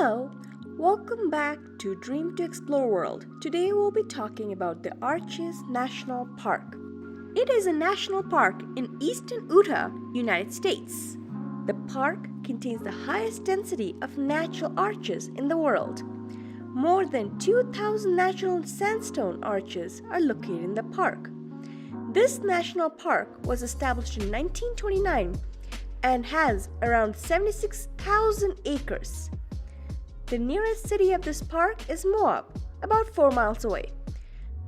Hello, welcome back to Dream to Explore World. Today we'll be talking about the Arches National Park. It is a national park in eastern Utah, United States. The park contains the highest density of natural arches in the world. More than 2,000 natural sandstone arches are located in the park. This national park was established in 1929 and has around 76,000 acres. The nearest city of this park is Moab, about 4 miles away.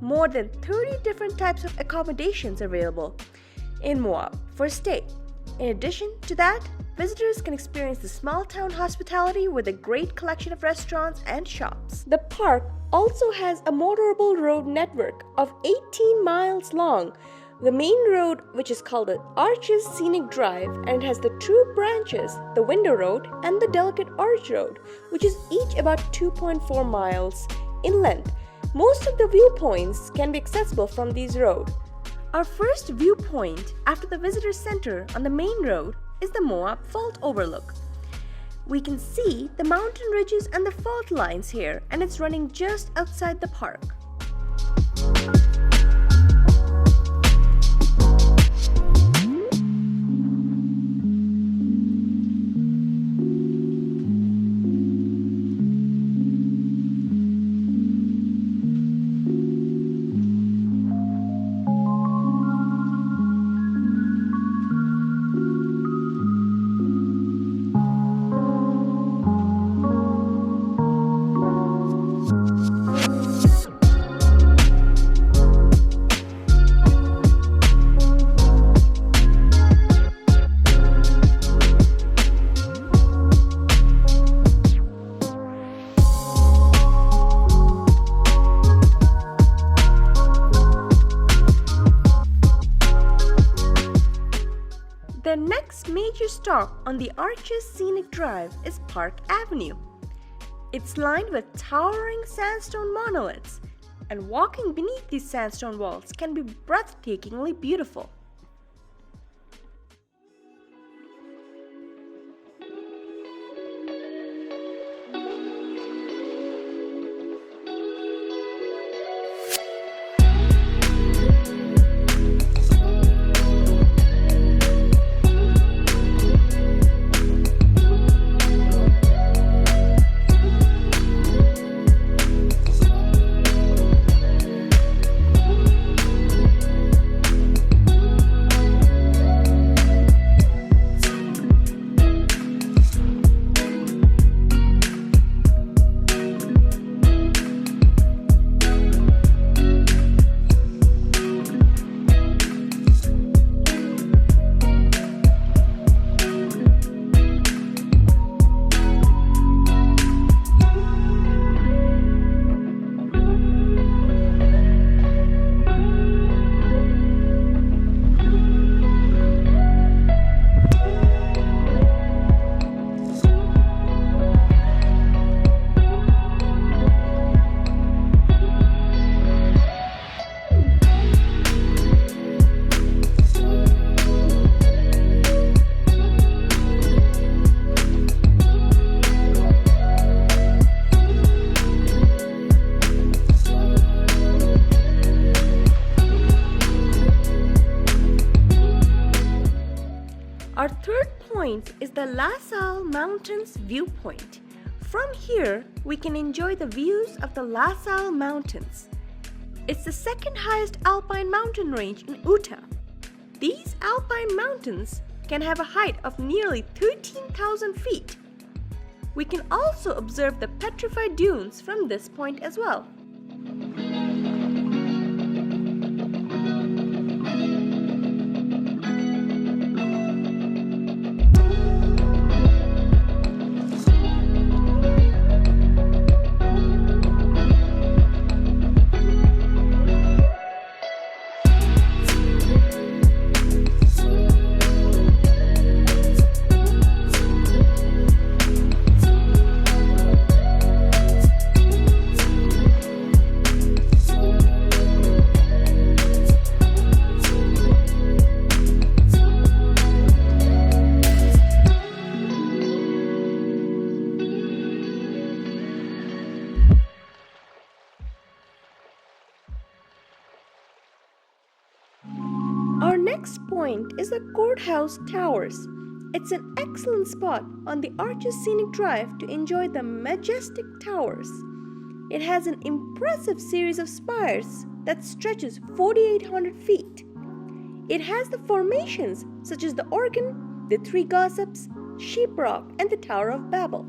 More than 30 different types of accommodations are available in Moab for stay. In addition to that, visitors can experience the small town hospitality with a great collection of restaurants and shops. The park also has a motorable road network of 18 miles long. The main road, which is called the Arches Scenic Drive, and it has the two branches, the Window Road and the Delicate Arch Road, which is each about 2.4 miles in length. Most of the viewpoints can be accessible from these roads. Our first viewpoint after the visitor center on the main road is the Moab Fault Overlook. We can see the mountain ridges and the fault lines here, and it's running just outside the park. The next major stop on the Arches Scenic Drive is Park Avenue. It's lined with towering sandstone monoliths, and walking beneath these sandstone walls can be breathtakingly beautiful. Our third point is the Lassal Mountains viewpoint. From here, we can enjoy the views of the Lassal Mountains. It's the second highest alpine mountain range in Utah. These alpine mountains can have a height of nearly 13,000 feet. We can also observe the Petrified Dunes from this point as well. next point is the Courthouse Towers. It's an excellent spot on the Arch's scenic drive to enjoy the majestic towers. It has an impressive series of spires that stretches 4,800 feet. It has the formations such as the Organ, the Three Gossips, Sheep Rock, and the Tower of Babel.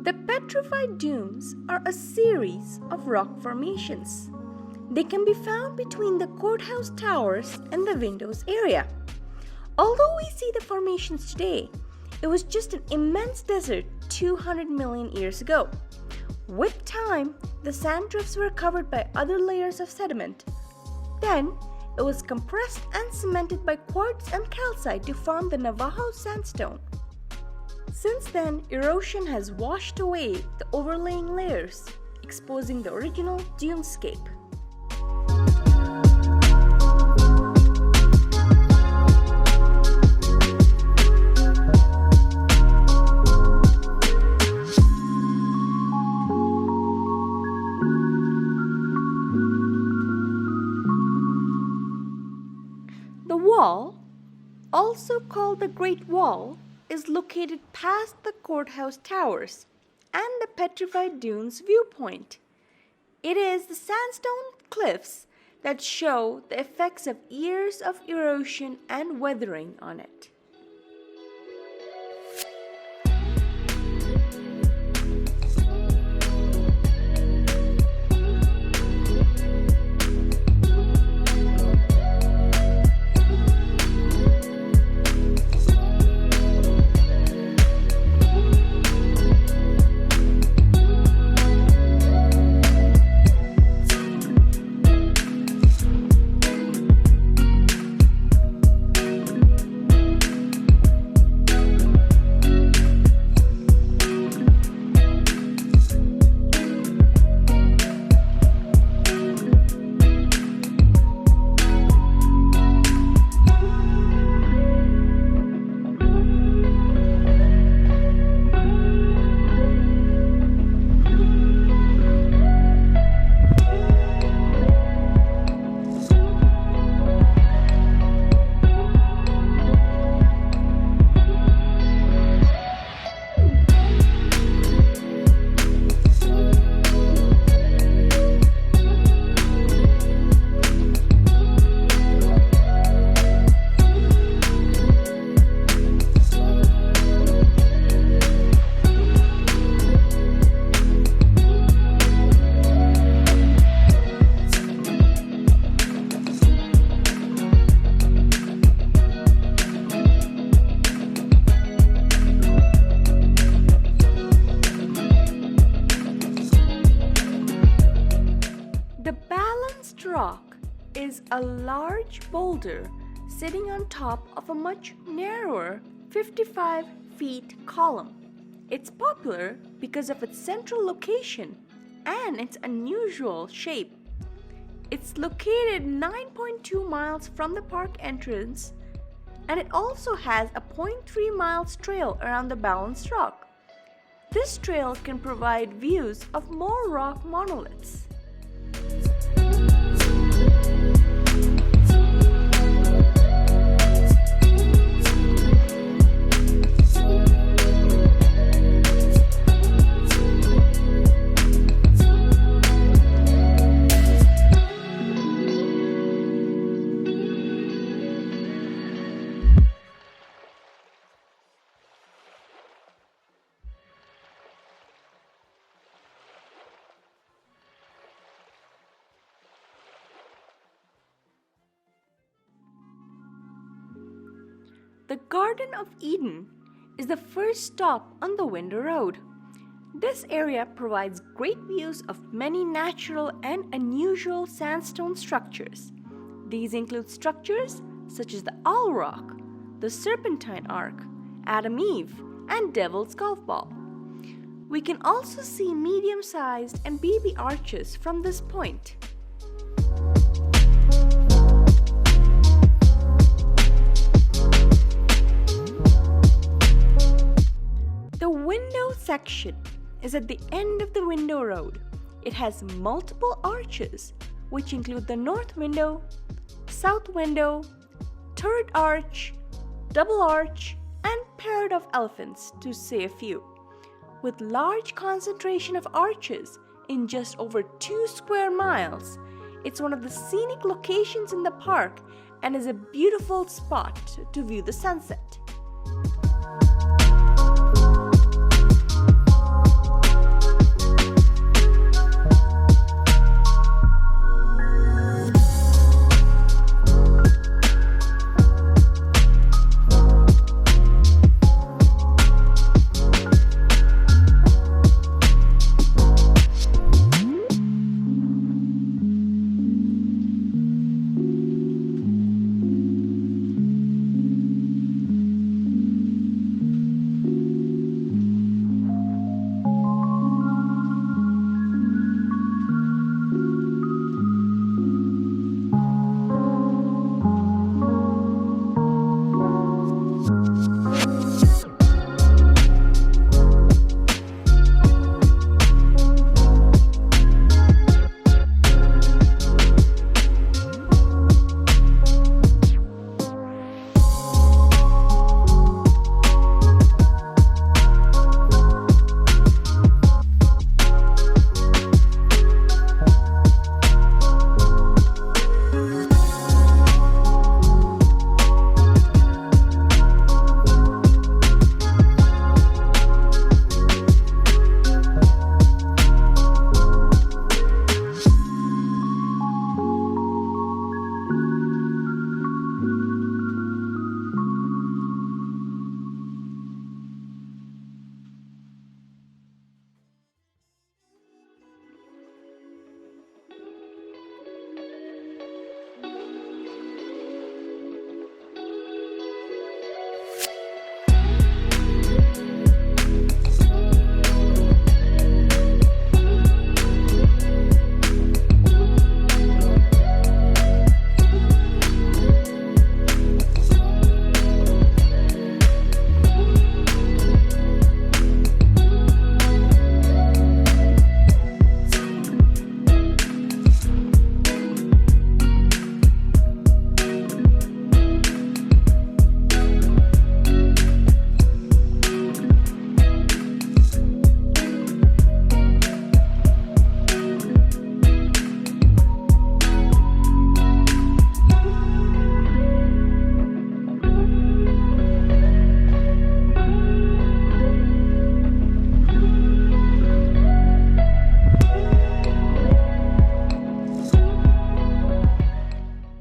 The Petrified Dunes are a series of rock formations. They can be found between the Courthouse Towers and the Windows area. Although we see the formations today, it was just an immense desert 200 million years ago. With time, the sand drifts were covered by other layers of sediment. Then, it was compressed and cemented by quartz and calcite to form the Navajo sandstone. Since then, erosion has washed away the overlaying layers, exposing the original dunescape. The wall, also called the Great Wall, is located past the Courthouse Towers and the Petrified Dunes viewpoint. It is the sandstone cliffs that show the effects of years of erosion and weathering on it. Rock is a large boulder sitting on top of a much narrower 55 feet column. It's popular because of its central location and its unusual shape. It's located 9.2 miles from the park entrance, and it also has a 0.3 miles trail around the balanced rock. This trail can provide views of more rock monoliths. The Garden of Eden is the first stop on the Window Road. This area provides great views of many natural and unusual sandstone structures. These include structures such as the Owl Rock, the Serpentine Arc, Adam Eve, and Devil's Golf Ball. We can also see medium-sized and baby arches from this point. The window section is at the end of the Window Road. It has multiple arches, which include the North Window, South Window, Third Arch, Double Arch, and Parade of Elephants, to say a few. With large concentration of arches in just over 2 square miles, it's one of the scenic locations in the park and is a beautiful spot to view the sunset.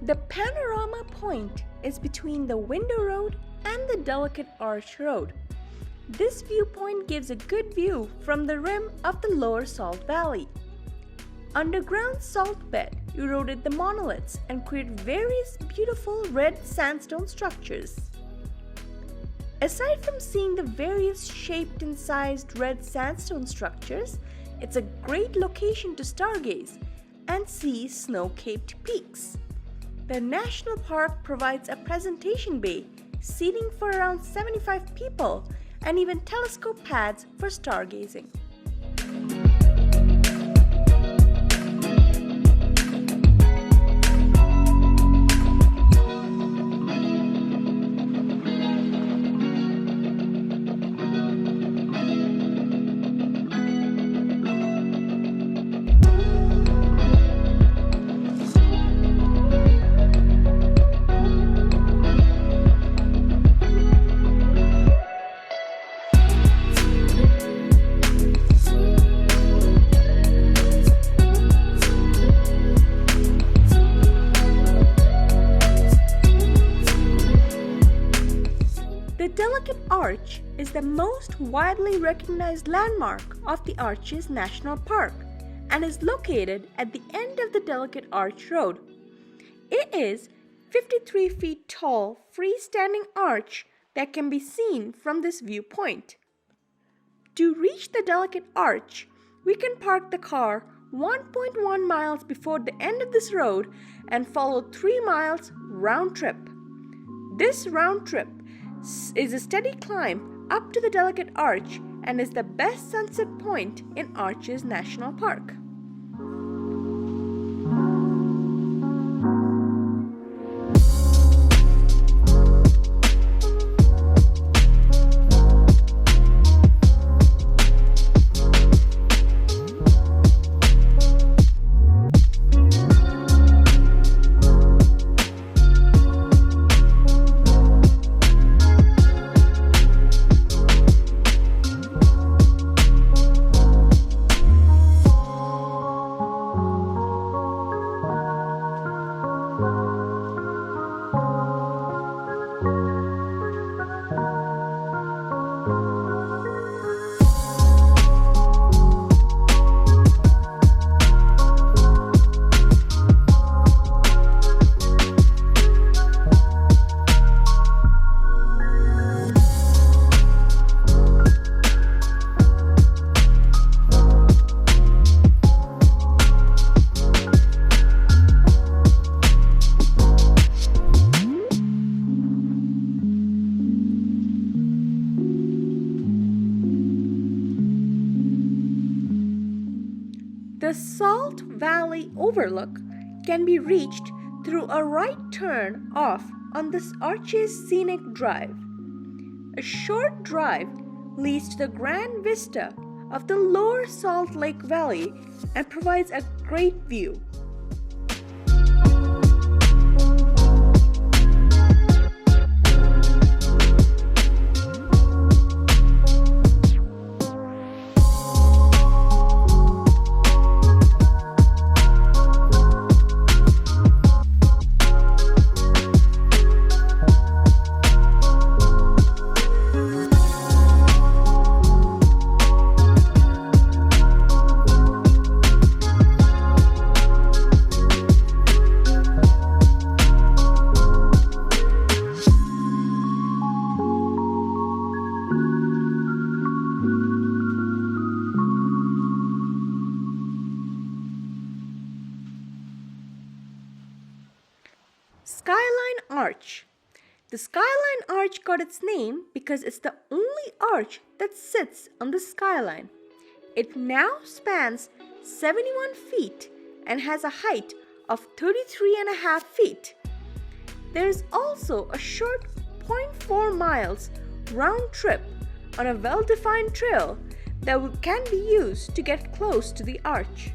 The Panorama Point is between the Window Road and the Delicate Arch Road. This viewpoint gives a good view from the rim of the Lower Salt Valley. Underground salt bed eroded the monoliths and created various beautiful red sandstone structures. Aside from seeing the various shaped and sized red sandstone structures, it's a great location to stargaze and see snow-capped peaks. The national park provides a presentation bay, seating for around 75 people, and even telescope pads for stargazing. Arch is the most widely recognized landmark of the Arches National Park and is located at the end of the Delicate Arch Road. It is 53 feet tall freestanding arch that can be seen from this viewpoint. To reach the Delicate Arch, we can park the car 1.1 miles before the end of this road and follow 3 miles round trip. This round trip is a steady climb up to the Delicate Arch and is the best sunset point in Arches National Park. The Salt Valley Overlook can be reached through a right turn off on this Arches Scenic Drive. A short drive leads to the grand vista of the Lower Salt Lake Valley and provides a great view. Skyline Arch. The Skyline Arch got its name because it's the only arch that sits on the skyline. It now spans 71 feet and has a height of 33.5 feet. There is also a short 0.4 miles round trip on a well-defined trail that can be used to get close to the arch.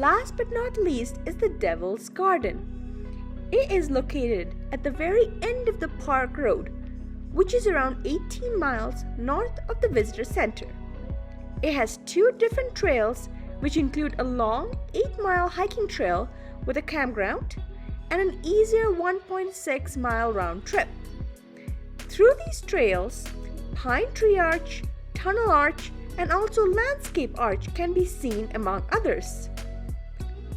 Last but not least is the Devil's Garden. It is located at the very end of the park road, which is around 18 miles north of the visitor center. It has 2 different trails, which include a long 8-mile hiking trail with a campground and an easier 1.6-mile round trip. Through these trails, Pine Tree Arch, Tunnel Arch, and also Landscape Arch can be seen among others.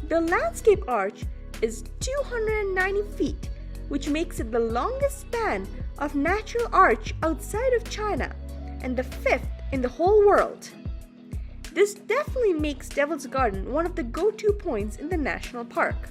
The Landscape Arch is 290 feet, which makes it the longest span of natural arch outside of China and the 5th in the whole world. This definitely makes Devil's Garden one of the go-to points in the national park.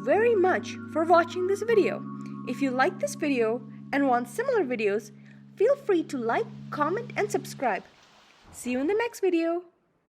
very much for watching this video. If you like this video and want similar videos, feel free to like, comment, and subscribe. See you in the next video.